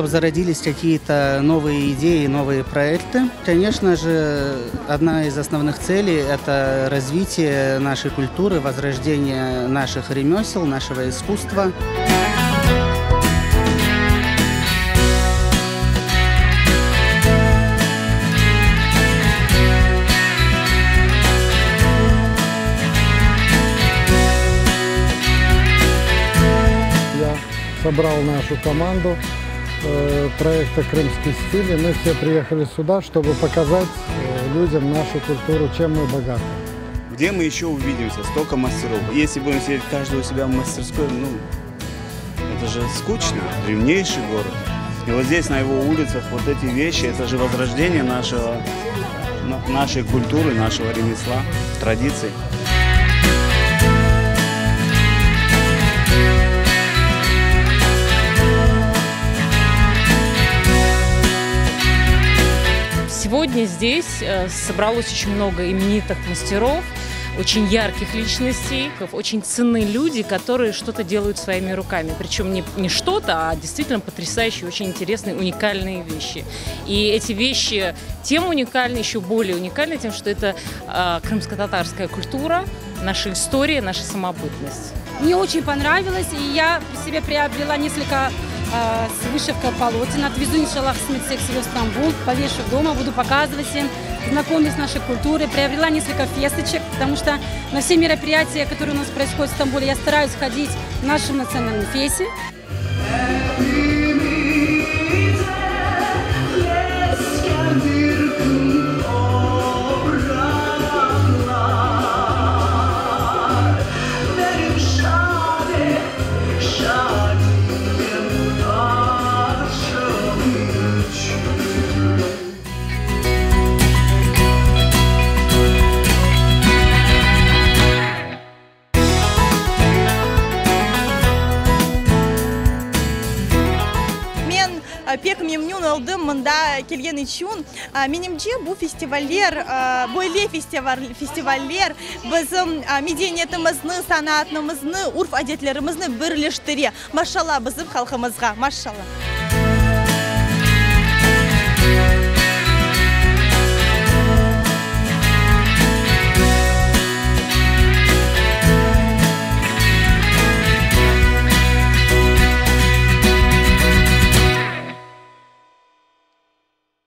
чтобы зародились какие-то новые идеи, новые проекты. Конечно же, одна из основных целей – это развитие нашей культуры, возрождение наших ремесел, нашего искусства. Собрал нашу команду проекта «Крымский стиль», и мы все приехали сюда, чтобы показать людям нашу культуру, чем мы богаты. Где мы еще увидимся? Столько мастеров. Если будем сидеть каждый у себя в мастерской, ну, это же скучно. Древнейший город. И вот здесь, на его улицах, вот эти вещи, это же возрождение нашей культуры, нашего ремесла, традиций. Сегодня здесь собралось очень много именитых мастеров, очень ярких личностей, очень ценные люди, которые что-то делают своими руками. Причем не что-то, а действительно потрясающие, очень интересные, уникальные вещи. И эти вещи тем уникальны, еще более уникальны тем, что это крымско-татарская культура, наша история, наша самобытность. Мне очень понравилось, и я себе приобрела несколько с вышивкой полотен. Отвезу, иншаллах, с медсекции в Стамбул, повешу дома, буду показывать им, знакомить с нашей культурой. Приобрела несколько фесточек, потому что на все мероприятия, которые у нас происходят в Стамбуле, я стараюсь ходить в нашем национальном фесте. Пек мемнюн алдым мында келген үчүн менимче бу фестивальдер бойле фестивальдер биздин медениетибизди, санаатыбызды, урф адеттерибизди бирлештире. Машалла биздин халкыбызга, машалла.